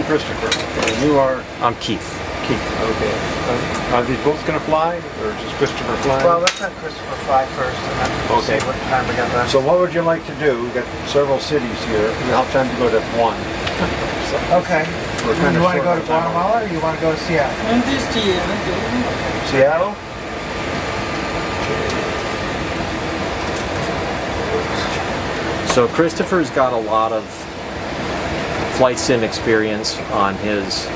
I'm Christopher. Okay, and you are? I'm Keith. Keith, okay. Are these both going to fly, or is Christopher flying? Well, let's have Christopher fly first, and then we'll see what time we got left. So what would you like to do? We've got several cities here. We have time to go to one. Okay. You want to go to Guatemala, or you want to go to Seattle? Seattle? So Christopher's got a lot of flight sim experience on his,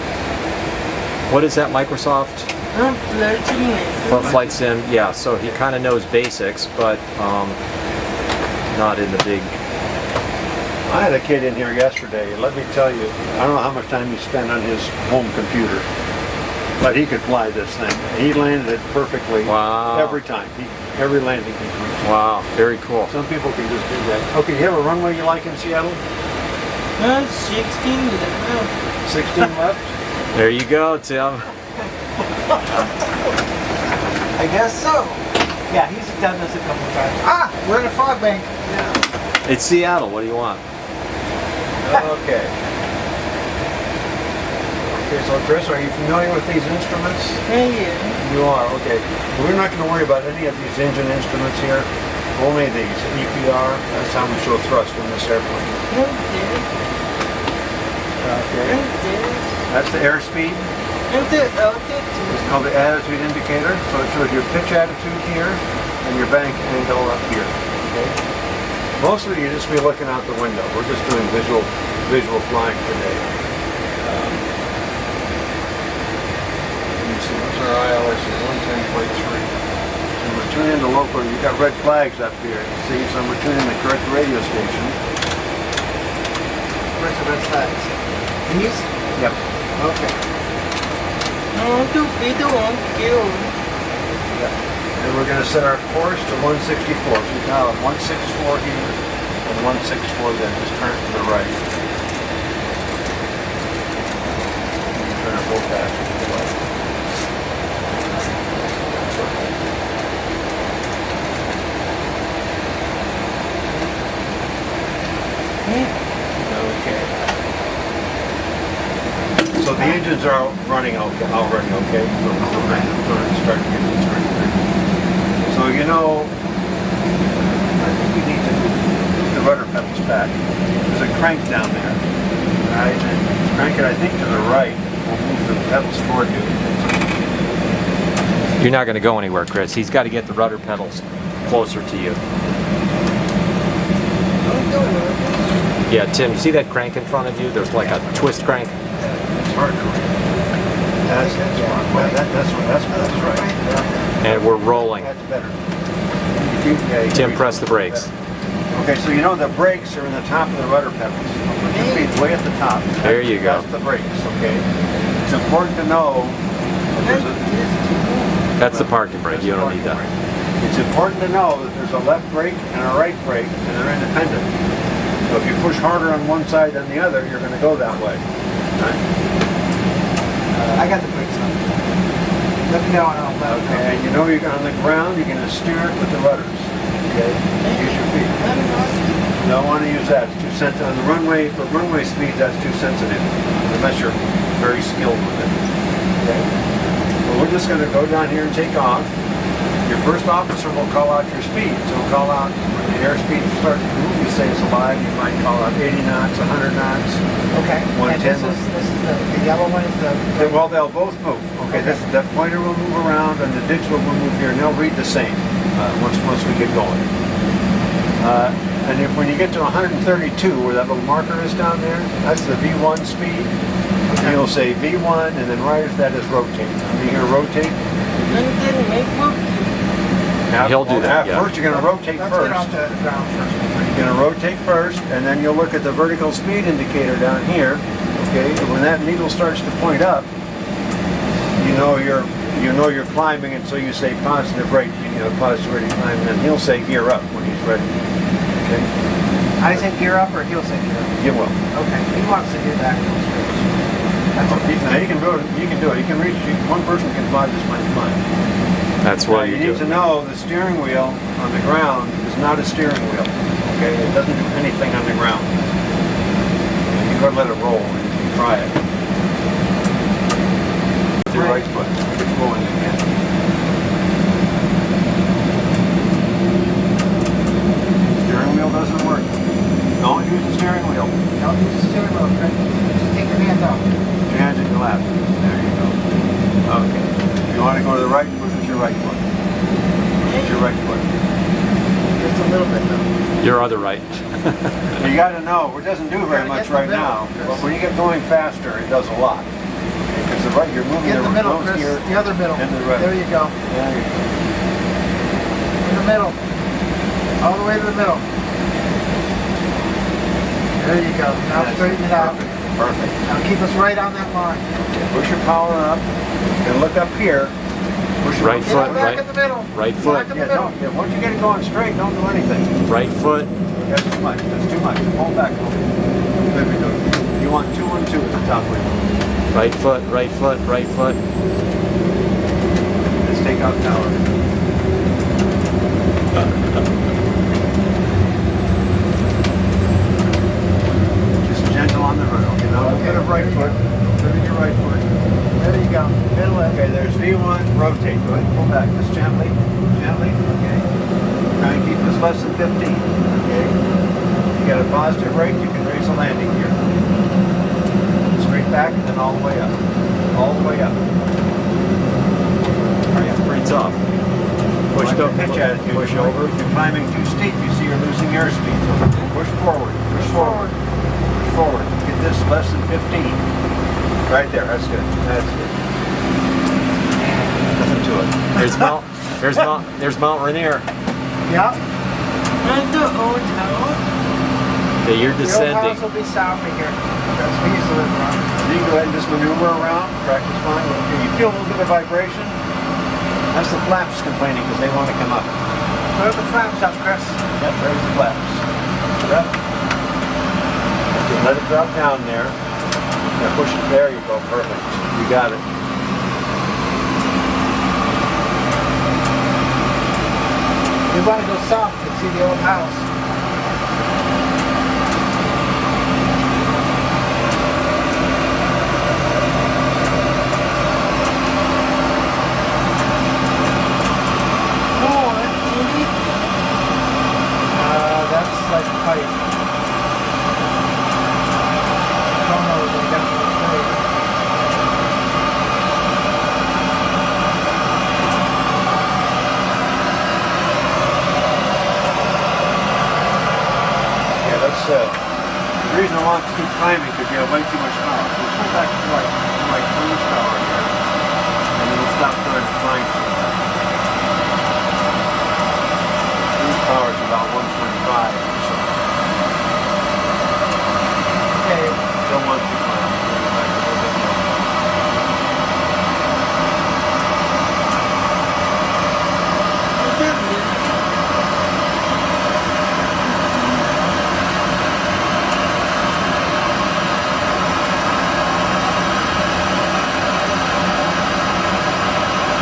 what is that, Microsoft? Flight sim, yeah, so he kind of knows basics, but not in the big... I had a kid in here yesterday, and let me tell you, I don't know how much time he spent on his home computer, but he could fly this thing. He landed it perfectly. Wow. Every time. Every landing he could. Wow, very cool. Some people can just do that. Okay, you have a runway you like in Seattle? 16 left. 16 left? There you go, Tim. I guess so. Yeah, he's done this a couple of times. Ah, we're in a fog bank. Yeah. It's Seattle, what do you want? Okay. Okay, so Chris, are you familiar with these instruments? Yeah. You are, okay. We're not going to worry about any of these engine instruments here. Only these, EPR, that's how we show thrust in this airplane. Okay. That's the airspeed. It's called the attitude indicator. So it shows your pitch attitude here and your bank angle up here. Okay. Mostly you just be looking out the window. We're just doing visual flying today. Let me see, what's our ILS is 110.3. So we're tuning into local. You've got red flags up here. See, so we're tuning the correct radio station. Where's the red flags? These? Yep. Okay. No, to be the one kill. Yep. And we're going to set our course to 164. So you now have 164 here and 164 then. Just turn it to the right. Turn it full fast to the left. Okay. So the engines are running okay, already, okay? So we're going to start to get the turn. So you know, I think we need to move the rudder pedals back. There's a crank down there, right? And crank it, I think, to the right. We'll move the pedals toward you. You're not going to go anywhere, Chris. He's got to get the rudder pedals closer to you. Yeah, Tim, you see that crank in front of you? There's like a twist crank. It's hard to read. That's right. And we're rolling. That's better. Tim, press the brakes. Okay, so you know the brakes are in the top of the rudder pedals. Put your feet way at the top. There you go. That's the brakes, okay? It's important to know that there's That's the parking brake. You don't need that. It's important to know that there's a left brake and a right brake, and they're independent. So if you push harder on one side than the other, you're going to go that way. Right? I got the brakes on. Let me know when I'm left. Okay, and you know you're on the ground, you're going to steer it with the rudders. Okay? Use your feet. You don't want to use that. It's too sensitive. On the runway, for runway speed, that's too sensitive, unless you're very skilled with it. Okay? Well, we're just going to go down here and take off. Your first officer will call out your speed. So he'll call out when the airspeed starts to move, you say it's alive, you might call out 80 knots, 100 knots. Okay. 110. And this is the yellow one is the... Well, they'll both move. Okay, that pointer will move around and the digital will move here, and they'll read the same once we get going. And when you get to 132, where that little marker is down there, that's the V1 speed. Okay. You'll say V1, and then right after that is rotate. Are you going to rotate? He'll do that, yeah. First, you're going to rotate first. Let's get off the ground first. You're going to rotate first, and then you'll look at the vertical speed indicator down here. Okay, and when that needle starts to point up, you know you're climbing, and so you say positive rate. Positive rate of climb, and then he'll say gear up when he's ready. Okay. I say gear up, or he'll say gear up. You will. Okay. He wants to do that. That's okay. Now you can do it. You can reach. One person can fly this much climb. That's why you need to know the steering wheel on the ground is not a steering wheel. Okay, it doesn't do anything on the ground. You gotta let it roll and try it. Put your hands in your lap. There you go. Okay. If you want to go to the right, push with your right foot. Push your right foot. Just a little bit though. Your other right. You got to know, it doesn't do very much right now, but when you get going faster, it does a lot. Because the right, you're moving Get in the middle, nose Chris. here The other middle. and the right. There you go. There you go. In the middle. All the way to the middle. There you go. Now That's straighten it out. Perfect. Perfect. Now keep us right on that line. Okay, push your power up and look up here. Push your Right Get foot, it back right- in the middle. right foot. Back in the Yeah, middle. once you get it going straight, don't do anything. Right foot. That's too much. That's too much. Hold back a little bit. There we go. You want 2 1 2 at the top wheel. Right foot, right foot, right foot. Let's take off tower. Just gentle on the hood. Okay, now a little bit of right foot. Turn your right foot. There you go. Middle edge. Okay, there's V1. Rotate. Go ahead. Pull back. Just gently. Gently. Okay. Try and keep this less than 15. Okay. You got a positive rate, you can raise the landing gear. Straight back and then all the way up. All the way up. It's pretty tough. Push Like the the pitch attitude. Push If over. you're climbing too steep, you see you're losing airspeed. So push forward. Push forward. Push forward. Get this less than 15. Right there. That's good. That's good. Nothing to it. There's Mount Rainier. Yep. And the old house. Okay, you're The old descending. house will be south of here. That's we used to live around. You can go ahead and just maneuver around. Practice flying. Okay, you feel a little bit of vibration. That's the flaps complaining because they want to come up. Put the flaps up, Chris. Yep, raise the flaps. Yep. Okay, let it drop down there. Now push it. There you go. Perfect. You got it. We want to go south to see the old house. That's like pipe. I don't know what they got for free. Yeah, that's the reason I want to keep climbing because you have way too much power. We'll pull back to like cruise power here, and then we'll stop trying to climb. Cruise power is about 125 or so. Okay. Don't want to climb. Bring it back a little bit more.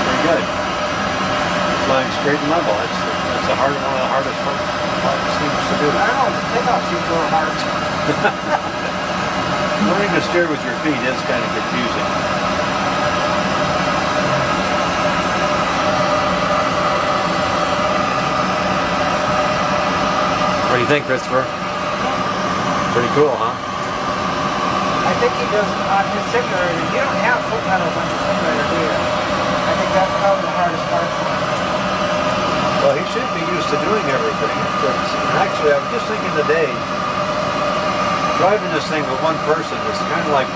Very good. Flying straight and level. That's one of the hardest things to do. I don't know, the takeoff seems a little hard. Learning to steer with your feet is kind of confusing. What do you think, Christopher? Pretty cool, huh? I think he does on his simulator. You don't have foot pedals on your simulator, do you? I think that's probably the hardest part for him. Well, he should be used to doing everything. Actually, I was just thinking today, driving this thing with one person is kind of like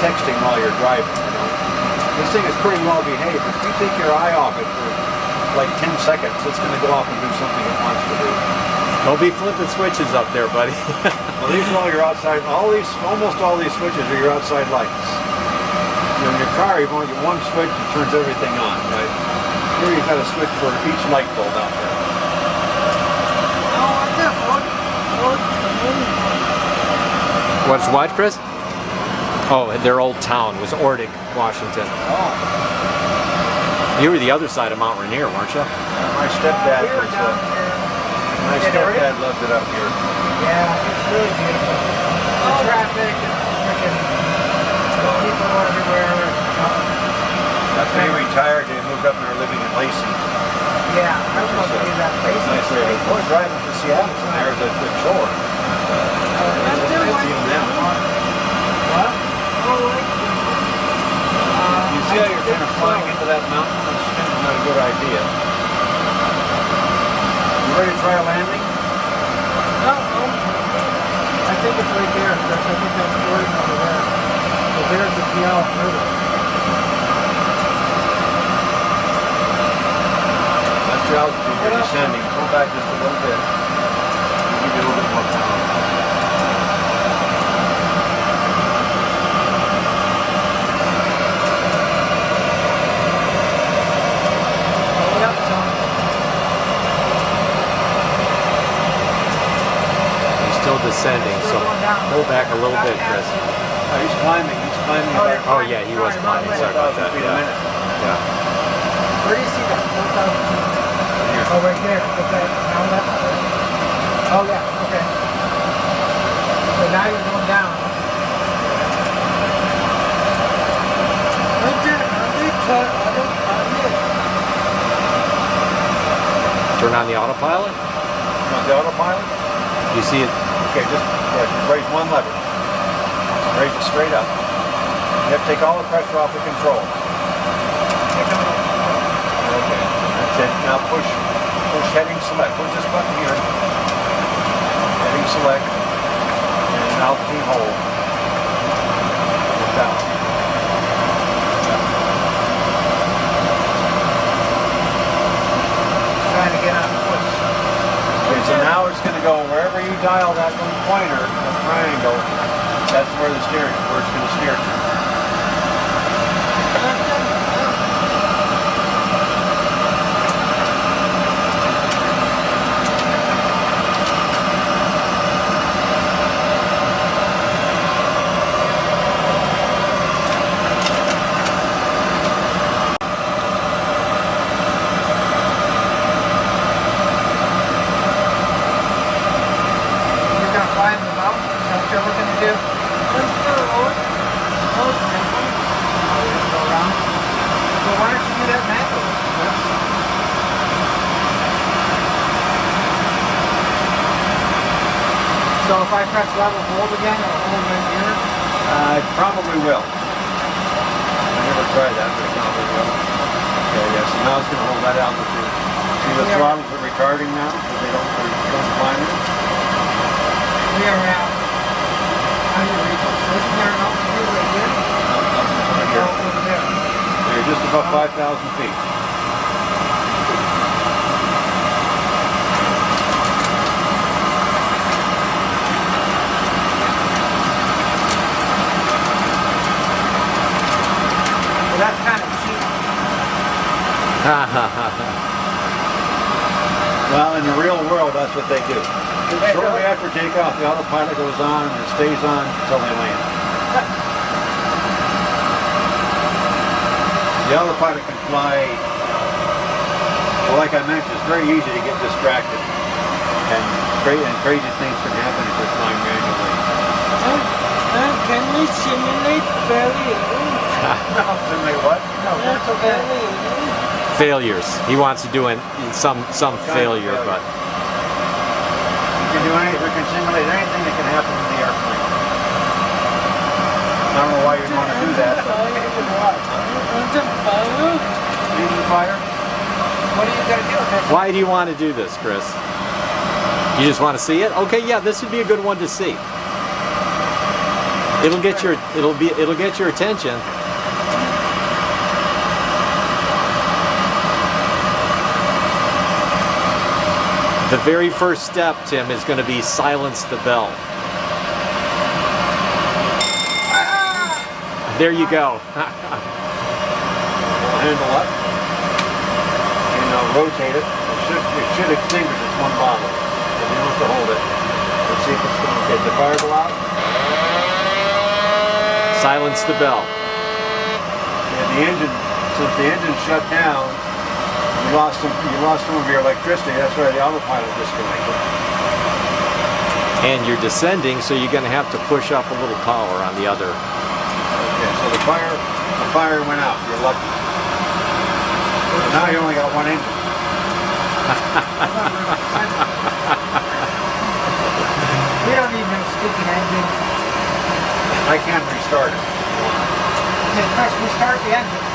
texting while you're driving. You know? This thing is pretty well behaved. If you take your eye off it for like 10 seconds, it's going to go off and do something it wants to do. Don't be flipping switches up there, buddy. Well, these are all your outside, almost all these switches are your outside lights. You know, in your car, you've only got one switch that turns everything on, right? Here you've got a switch for each light bulb out there. What's what, Chris? Oh, their old town was Ordig, Washington. Oh. You were the other side of Mount Rainier, weren't you? My stepdad We were was, down here. my In Ordig? stepdad loved it up here. Yeah, it's really beautiful. The traffic and freaking people everywhere. After he retired, they moved up and are living in Lacey. Yeah, I would love to do that place. It's nice there. Boy, driving to Seattle from there is a good chore. Let's do one. Even now. What? of that mountain. That's not a good idea. You ready to try a landing? No, I think it's right there. I think that's Jordan over there. So there's the Puyallup River. That's your altitude. You're descending. Pull back just a little bit. Give you a little bit more power. Still descending, so pull back a little bit, Chris. Oh, he's climbing. He's climbing. Oh yeah, he was climbing. Sorry about that. 4,000 feet a Yeah. minute. Yeah. Where do you see that? 4,000 feet. Here. Oh, right there. Okay. Now that's it. Oh, yeah. Okay. So now you're going down. Turn on the autopilot. You want the autopilot? You see it? Okay, just raise one lever. Raise it straight up. You have to take all the pressure off the controls. Okay, that's it. Now push heading select. Push this button here. Heading select. And altitude hold. Down. Trying to get on the push. Okay, so now it's going to go wherever you dial that little pointer, the triangle, that's where it's going to steer to. So if I press level hold again, it'll hold right here? I probably will. I never tried that, but it probably will. Okay, yeah, so now it's going to hold that altitude. See the throttles are retarding now because they don't climb it? We are at 100 meters. Isn't there an altitude right here? No, nothing's over here. Oh, over there. You're just above 5,000 feet. Well, that's kind of cheap. Well, in the real world, that's what they do. Shortly after takeoff, the autopilot goes on and it stays on until they land. The autopilot can fly, well, like I mentioned, it's very easy to get distracted. And crazy things can happen if you're flying manually. Can we simulate failure? No, simulate what? No, that's okay. Failures. He wants to do some failure, but You can do anything, we can simulate anything that can happen in the airplane. I don't know why you'd want to do that. Engine fire? What are you going to do with this? why do you want to do this, Chris? You just want to see it? Okay, yeah, this would be a good one to see. It'll get your attention. The very first step, Tim, is going to be silence the bell. There you go. Handle up. And rotate it. It should extinguish. It's one bottle. So you don't have to hold it. Let's see if it's going to get the fire go out. Silence the bell. And the engine, since the engine shut down, you lost some of your electricity. That's why the autopilot disconnected. And you're descending, so you're going to have to push up a little power on the other. Okay, so the fire went out. You're lucky. So now you only got one engine. We don't need no stinking engine. I can't restart it. Okay, press restart the engine.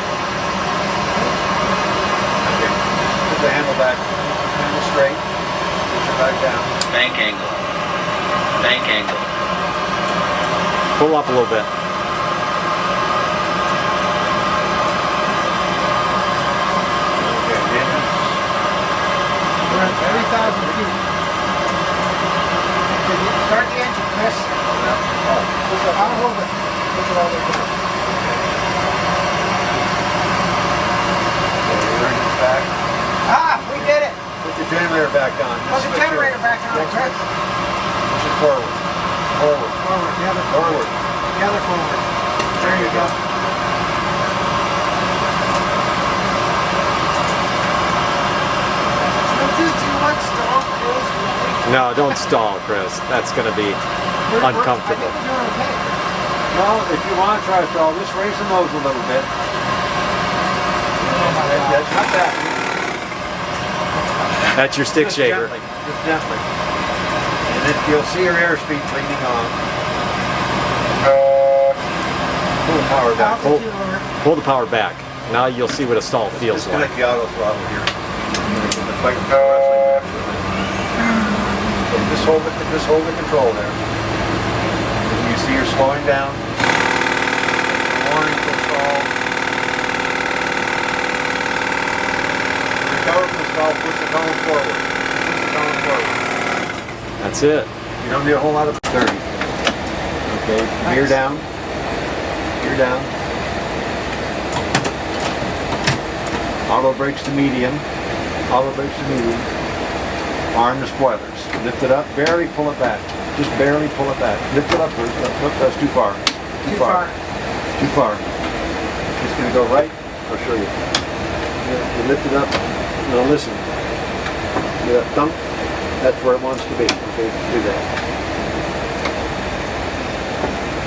the handle back, handle straight, push it back down. Bank angle. Bank angle. Pull up a little bit. Okay, the engine's We're at 3,000 feet. Start the engine, Chris. I'll hold it. Push it all the way down. okay, your engine's back. Ah, we did it. Put the generator back on. Put the Switch generator here. back on, Next Chris. switch. Push it forward. Forward. Forward, the other Forward. The other forward. There you go. No, don't stall, Chris. That's going to be uncomfortable. I think we're doing okay. Well, if you want to try to stall, just raise the nose a little bit. Oh my God. That's not that. That's your stick Just shaker. gently, just gently. And then you'll see your airspeed bleeding on. Pull the power back. Pull, pull the power back. Now you'll see what a stall feels like. Disconnect the auto throttle here. The fight wrestling match. So just hold the control there. And you see you're slowing down. Warning to stall. Recover from the stall, push the column forward. Push the column forward. That's it. You don't need a whole lot of 30. Okay, gear down. Gear down. Auto brakes to medium. Auto brakes to medium. Arm the spoilers. Lift it up, barely pull it back. Just barely pull it back. Lift it up first. Look, that's too far. Too far. Too far. It's going to go right. I'll show you. You lift it up. Now listen. You that thump. That's where it wants to be. Okay, do that.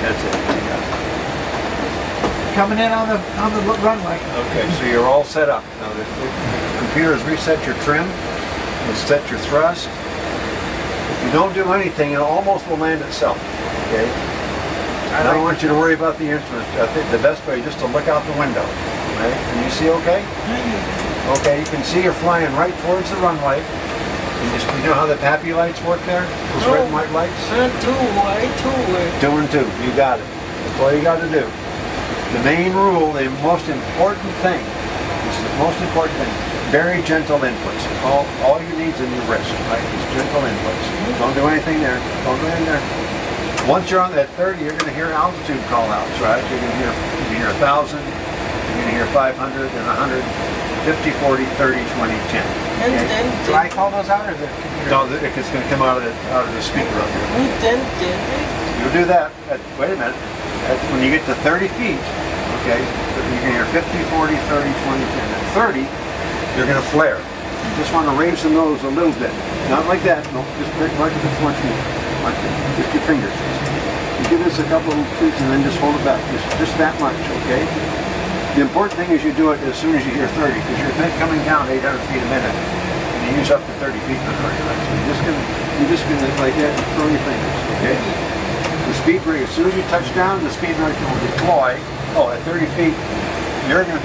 That's it. You got it. Coming in on the runway. Okay, so you're all set up. Now the computer has reset your trim. It's set your thrust. If you don't do anything, it almost will land itself. Okay? I don't want you to worry about the instruments. I think the best way is just to look out the window. Right? Can you see okay? Okay, you can see you're flying right towards the runway. You know how the PAPI lights work there? Those red and white lights? 2, I 2. 2 and 2. You got it. That's all you got to do. The main rule, the most important thing, this is the most important thing, very gentle inputs. All you need is in your wrist, right? Is gentle inputs. Don't do anything there. Don't do anything there. Once you're on that 30, you're going to hear altitude call-outs, right? You're going to hear 1,000, you're going to hear 500, and 100, 50, 40, 30, 20, 10. And Okay? then Do I call those out or the computer? No, it's going to come out of the speaker up here. You'll do that. Wait a minute. When you get to 30 feet, okay, you can hear 50, 40, 30, 20, 10. At 30, you're going to flare. You just want to raise the nose a little bit. Not like that. No, just much more. Just your fingers. You give this a couple of tweaks and then just hold it back. Just that much, okay? The important thing is you do it as soon as you hear 30, because you're coming down 800 feet a minute, and you use up to 30 feet per hour. So you're just gonna like that, throw your fingers, okay? The speed brake, as soon as you touch down, the speed brake will deploy. Oh, at 30 feet, you're gonna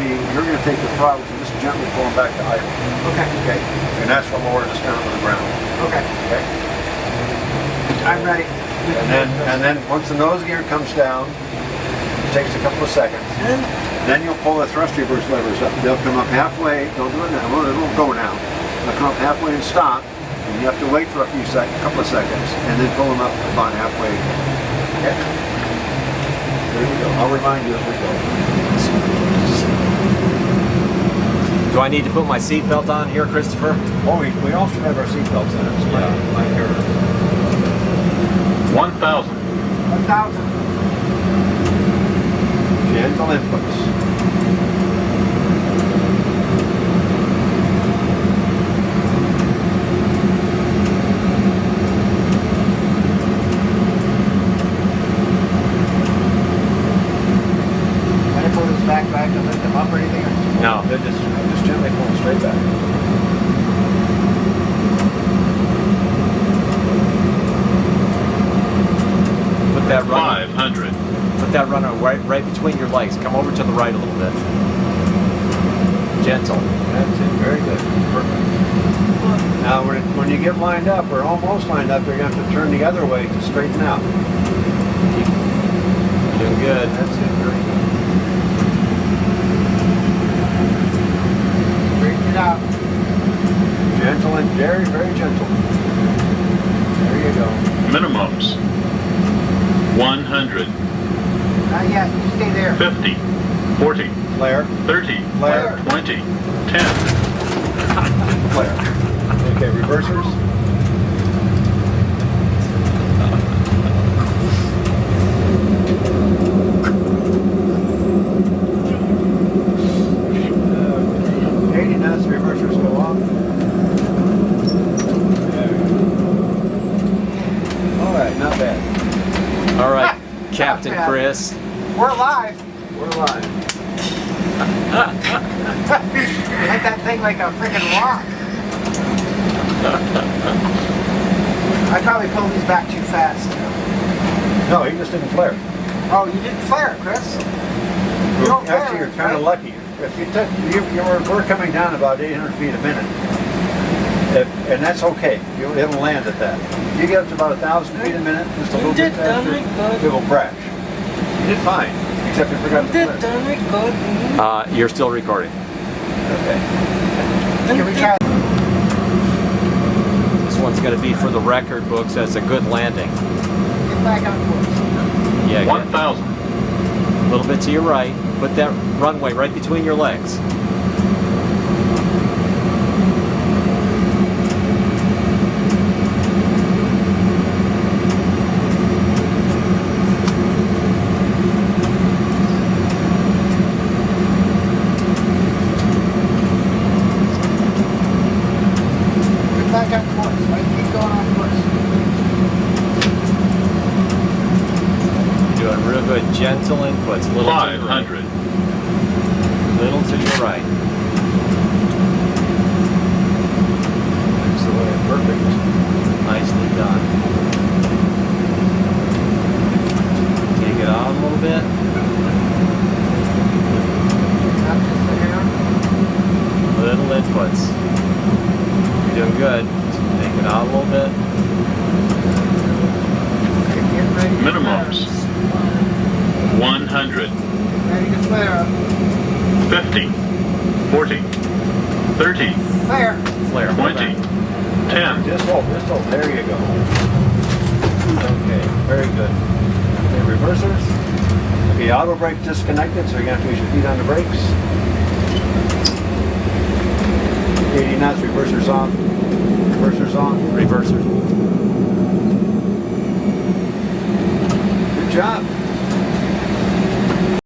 take the throttle and just gently pull them back to idle. Okay. Okay, and that's what lowers us down to the ground. Okay. Okay. I'm ready. And then once the nose gear comes down, it takes a couple of seconds. Then you'll pull the thrust reverse levers up. They'll come up halfway. Don't do it now. Well, it won't go now. They'll come up halfway and stop. And you have to wait for a couple of seconds, and then pull them up about halfway. Okay. There we go. I'll remind you as we go. Do I need to put my seatbelt on here, Christopher? Oh, we all should have our seatbelts on. It's my error. 1,000. 1,000. Gentle inputs. Can I pull this back to lift them up or anything? No. They're just gently pulling straight back. Put that runner, 500. put that runner right between your legs. Come over to the right a little bit. Gentle. That's it. Very good. Perfect. Now, when you get lined up, or almost lined up, you're going to have to turn the other way to straighten out. Doing good. That's it. Very good. Straighten it out. Gentle and very, very gentle. There you go. Minimums. 100, Not yet. You stay there. 50, 40, Flare. 30, Flare. 20, 10. Flare. Okay, reversers. Uh, 80 knots, reversers go off. There we go. All right, not bad. All right, Captain bad. Chris. We're live. We're live. Hit that thing like a freaking rock. I probably pulled these back too fast. No, he just didn't flare. Oh, you didn't flare, Chris. You don't flare, Actually, you're kind of right? lucky. If you took, we're coming down about 800 feet a minute, and that's okay. It'll land at that. If you get up to about 1,000 feet a minute, just a little bit faster, it will crash. You did fine, except you forgot to flare. You're still recording. Okay. Can we try? This one's going to be for the record books as a good landing. Get back on course. Yeah, get 1,000, a little bit to your right. Put that runway right between your legs. Get back on course. Right? Keep going on course. Doing real good. Gentle inputs. Little to your right. 500, Little to your right. That's the way. Perfect. Nicely done. Take it out a little bit. Not just the hair. Little inputs. You're doing good. Take it out a little bit. Okay, get ready to minimums. flare. 100, Ready to flare up. 50, 40, 30, Flare. Flare. 20, 10. Just hold. There you go. Okay, very good. Okay, reversers. Okay, auto brake disconnected, so you're going to have to use your feet on the brakes. 80 knots, reversers on. Reversers on. Reversers. Good job.